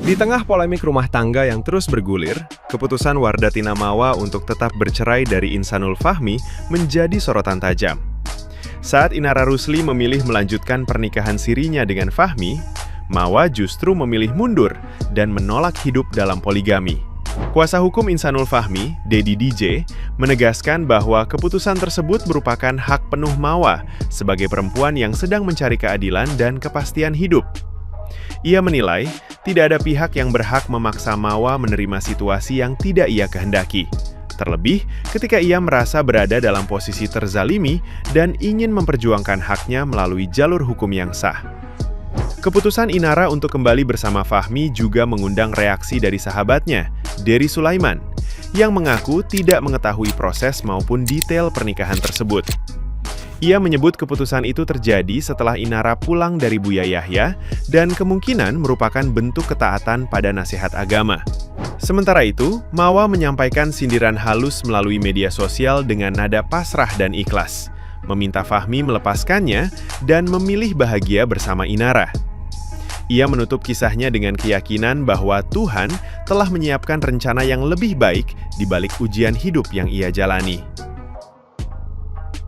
Di tengah polemik rumah tangga yang terus bergulir, keputusan Wardatina Mawa untuk tetap bercerai dari Insanul Fahmi menjadi sorotan tajam. Saat Inara Rusli memilih melanjutkan pernikahan sirinya dengan Fahmi, Mawa justru memilih mundur dan menolak hidup dalam poligami. Kuasa hukum Insanul Fahmi, Dedi DJ, menegaskan bahwa keputusan tersebut merupakan hak penuh Mawa sebagai perempuan yang sedang mencari keadilan dan kepastian hidup. Ia menilai, tidak ada pihak yang berhak memaksa Mawa menerima situasi yang tidak ia kehendaki. Terlebih, ketika ia merasa berada dalam posisi terzalimi dan ingin memperjuangkan haknya melalui jalur hukum yang sah. Keputusan Inara untuk kembali bersama Fahmi juga mengundang reaksi dari sahabatnya, Dery Sulaiman, yang mengaku tidak mengetahui proses maupun detail pernikahan tersebut. Ia menyebut keputusan itu terjadi setelah Inara pulang dari Buya Yahya dan kemungkinan merupakan bentuk ketaatan pada nasihat agama. Sementara itu, Mawa menyampaikan sindiran halus melalui media sosial dengan nada pasrah dan ikhlas, meminta Fahmi melepaskannya dan memilih bahagia bersama Inara. Ia menutup kisahnya dengan keyakinan bahwa Tuhan telah menyiapkan rencana yang lebih baik di balik ujian hidup yang ia jalani.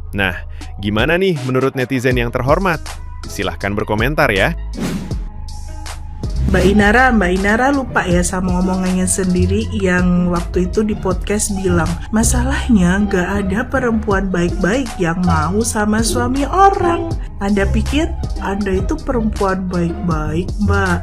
Nah, gimana nih menurut netizen yang terhormat? Silahkan berkomentar ya. Mbak Inara lupa ya sama omongannya sendiri yang waktu itu di podcast bilang, masalahnya nggak ada perempuan baik-baik yang mau sama suami orang. Anda pikir Anda itu perempuan baik-baik, Mbak?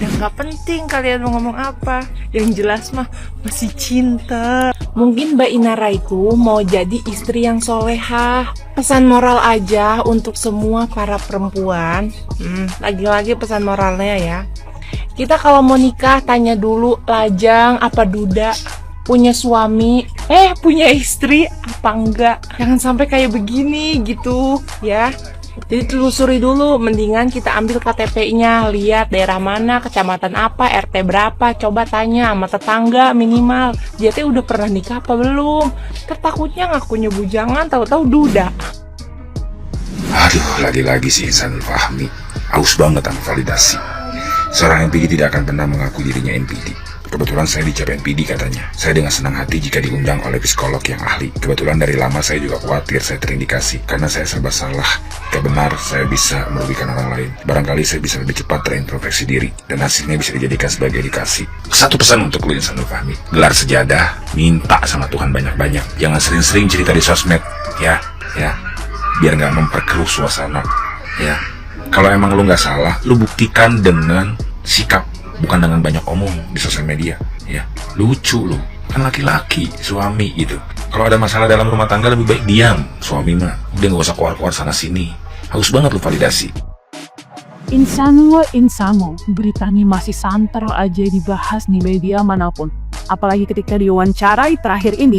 Ya nggak penting kalian mau ngomong apa. Yang jelas mah masih cinta. Mungkin Mbak Inara itu mau jadi istri yang solehah. Pesan moral aja untuk semua para perempuan. Lagi-lagi pesan moralnya ya. Kita kalau mau nikah tanya dulu lajang apa duda. Punya suami, punya istri apa enggak. Jangan sampai kayak begini gitu ya. Jadi telusuri dulu, mendingan kita ambil KTP-nya, lihat daerah mana, kecamatan apa, RT berapa, coba tanya sama tetangga minimal. Dia tuh udah pernah nikah apa belum? Takutnya ngakunya bujangan, tahu-tahu duda. Aduh, lagi-lagi si Insanul Fahmi. Aus banget sama validasi. Seorang NPD tidak akan pernah mengaku dirinya NPD. Kebetulan saya dicap NPD katanya. Saya dengan senang hati jika diundang oleh psikolog yang ahli. Kebetulan dari lama saya juga khawatir saya terindikasi. Karena saya serba salah. Jika benar, saya bisa merugikan orang lain. Barangkali saya bisa lebih cepat terintrospeksi diri. Dan hasilnya bisa dijadikan sebagai edukasi. Satu pesan untuk lu Insanul Fahmi. Gelar sejadah, minta sama Tuhan banyak-banyak. Jangan sering-sering cerita di sosmed. Ya. Biar nggak memperkeruh suasana. Ya. Kalau emang lu nggak salah, lu buktikan dengan sikap. Bukan dengan banyak omong di sosial media, ya. Lucu loh, kan laki-laki, suami gitu. Kalau ada masalah dalam rumah tangga lebih baik diam, suami mah. Udah nggak usah keluar-keluar sana sini. Haus banget lu validasi. Insano, berita ini masih santer aja dibahas di media manapun. Apalagi ketika diwawancarai terakhir ini,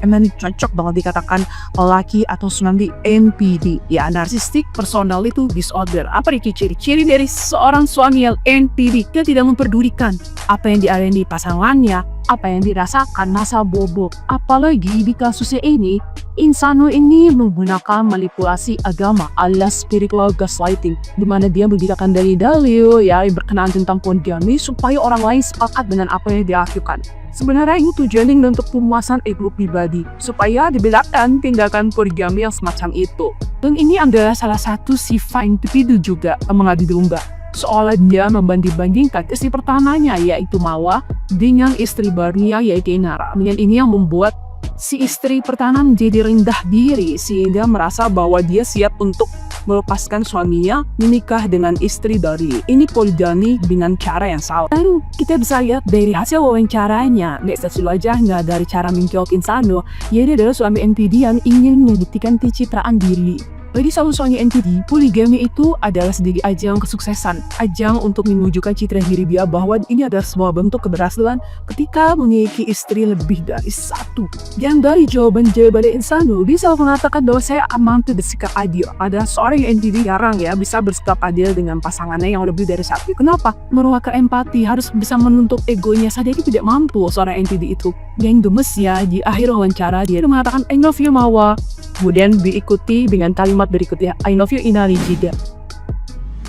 emang cocok banget dikatakan lelaki atau tsunami NPD. Ya, narcissistic personality disorder. Apa itu ciri-ciri dari seorang suami yang NPD? Dia tidak memperdulikan apa yang dialami pasangannya, apa yang dirasakan masa bobo. Apalagi di kasusnya ini, Insano ini menggunakan manipulasi agama alias spiritual gaslighting, di mana dia menggunakan dalil yang berkenaan tentang poligami supaya orang lain sepakat dengan apa yang dia lakukan. Sebenarnya ini tujuannya untuk pemuasan ego pribadi, supaya dibelakang tindakan poligami yang semacam itu. Dan ini adalah salah satu sifat individu juga mengadu domba. Seolah dia membanding-bandingkan istri pertamanya yaitu Mawa dengan istri barunya yaitu Inara. Dan ini yang membuat si istri pertama menjadi rendah diri sehingga merasa bahwa dia siap untuk melepaskan suaminya menikah dengan istri dari ini poligami dengan cara yang salah. Dan kita bisa lihat dari hasil wawancaranya, nggak dari cara menjawab Insano, dia adalah suami NPD yang ingin membuktikan pencitraan diri. Bagi suami NPD, poligami itu adalah sedikit ajang kesuksesan, ajang untuk menunjukkan citra diri dia bahwa ini adalah sebuah bentuk keberhasilan ketika memiliki istri lebih dari satu. Yang dari jawaban-jawaban Insano bisa mengatakan bahwa saya mampu bersikap adil. Ada seorang NPD jarang ya bisa bersikap adil dengan pasangannya yang lebih dari satu. Kenapa? Merupakan empati, harus bisa menutup egonya saja dia tidak mampu seorang NPD itu. Yang gemes ya, di akhir wawancara dia mengatakan I love you Mawa. Kemudian diikuti dengan kalimat berikutnya, I love you Inari juga.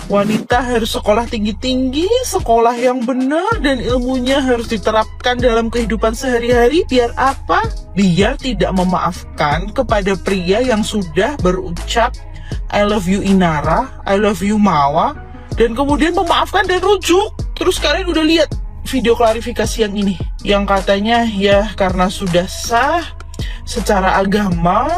Wanita harus sekolah tinggi-tinggi, sekolah yang benar, dan ilmunya harus diterapkan dalam kehidupan sehari-hari. Biar apa? Biar tidak memaafkan kepada pria yang sudah berucap I love you Inara, I love you Mawa, dan kemudian memaafkan dan rujuk. Terus kalian udah lihat video klarifikasi yang ini, yang katanya ya karena sudah sah secara agama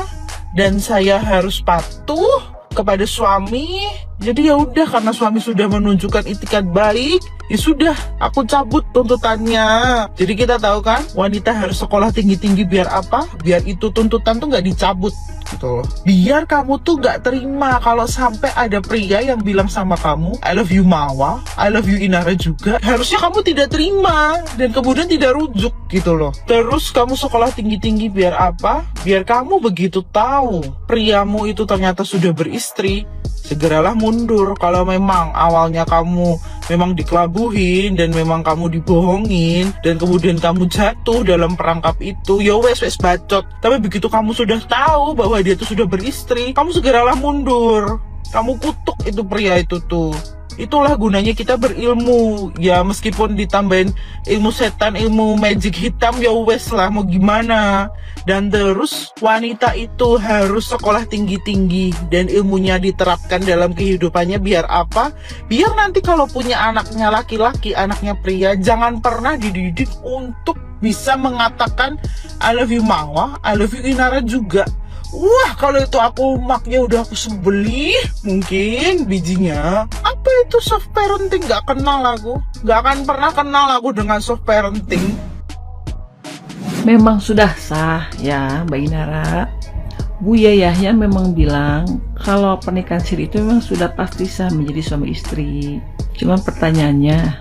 dan saya harus patuh kepada suami. Jadi ya udah, karena suami sudah menunjukkan itikat baik, ya sudah, aku cabut tuntutannya. Jadi kita tahu kan, wanita harus sekolah tinggi-tinggi biar apa? Biar itu tuntutan tuh nggak dicabut gitu loh. Biar kamu tuh nggak terima kalau sampai ada pria yang bilang sama kamu I love you Mawa, I love you Inara juga. Harusnya kamu tidak terima dan kemudian tidak rujuk gitu loh. Terus kamu sekolah tinggi-tinggi biar apa? Biar kamu begitu tahu priamu itu ternyata sudah beristri, segeralah mundur. Kalau memang awalnya kamu memang dikelabuhin dan memang kamu dibohongin dan kemudian kamu jatuh dalam perangkap itu, ya wes bacot. Tapi begitu kamu sudah tahu bahwa dia itu sudah beristri, kamu segeralah mundur. Kamu kutuk itu pria itu tuh. Itulah gunanya kita berilmu. Ya meskipun ditambahin ilmu setan, ilmu magic hitam, ya wes lah, mau gimana. Dan terus wanita itu harus sekolah tinggi-tinggi dan ilmunya diterapkan dalam kehidupannya. Biar apa? Biar nanti kalau punya anaknya laki-laki, anaknya pria, jangan pernah dididik untuk bisa mengatakan I love you Mawa, I love you Inara juga. Wah, kalau itu aku maknya udah aku sembelih mungkin bijinya. Apa itu soft parenting? Gak kenal aku. Gak akan pernah kenal aku dengan soft parenting. Memang sudah sah ya Mbak Inara. Buya Yahya memang bilang kalau pernikahan siri itu memang sudah pasti sah menjadi suami istri. Cuman pertanyaannya,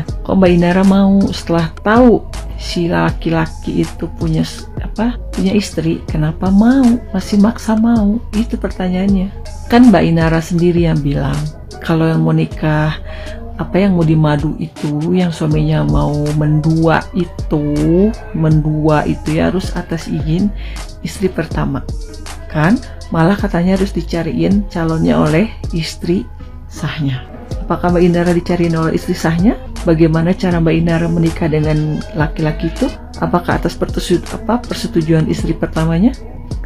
kok Mbak Inara mau setelah tahu si laki-laki itu punya istri, kenapa mau, masih maksa mau? Itu pertanyaannya. Kan Mbak Inara sendiri yang bilang kalau yang mau nikah, yang mau dimadu itu, yang suaminya mau mendua itu ya harus atas izin istri pertama. Kan malah katanya harus dicariin calonnya oleh istri sahnya. Apakah Mbak Inara dicariin oleh istri sahnya? Bagaimana cara Mbak Inara menikah dengan laki-laki itu? Apakah atas persetujuan istri pertamanya?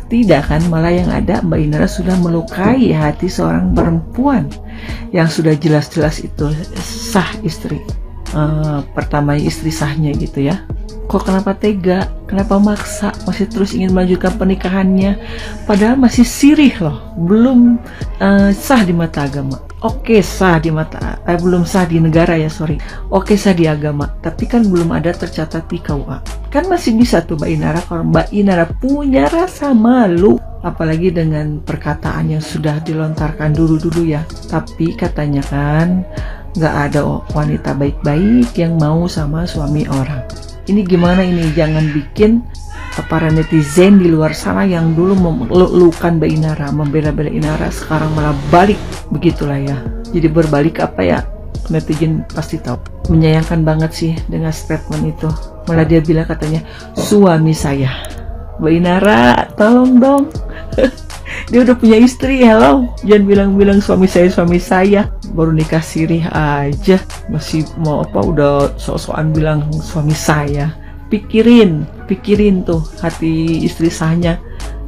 Tidak kan, malah yang ada Mbak Inara sudah melukai hati seorang perempuan yang sudah jelas-jelas itu sah istri pertama, istri sahnya gitu ya. Kok kenapa tega? Kenapa maksa? Masih terus ingin melanjutkan pernikahannya padahal masih sirih loh, belum sah di mata agama. Oke, sah di mata, belum sah di negara ya, sorry. Oke, sah di agama, tapi kan belum ada tercatat di KUA. Kan masih bisa tuh Mbak Inara kalau Mbak Inara punya rasa malu, apalagi dengan perkataan yang sudah dilontarkan dulu-dulu ya. Tapi katanya kan nggak ada wanita baik-baik yang mau sama suami orang. Ini gimana ini? Jangan bikin para netizen di luar sana yang dulu memelukkan Mbak Inara, membela-bela Inara, sekarang malah balik begitulah ya. Jadi berbalik netizen pasti tahu. Menyayangkan banget sih dengan statement itu. Malah dia bilang katanya suami saya. Mbak Inara, tolong dong. Dia udah punya istri, hello. Jangan bilang-bilang suami saya. Baru nikah sirih aja masih mau udah sok-sokan bilang suami saya. Pikirin tuh hati istri sahnya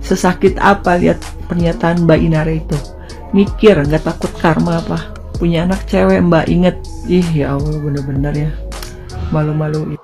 sesakit apa lihat pernyataan Mbak Inara itu. Mikir, nggak takut karma apa? Punya anak cewek Mbak, inget. Ya Allah, bener-bener ya malu-maluin.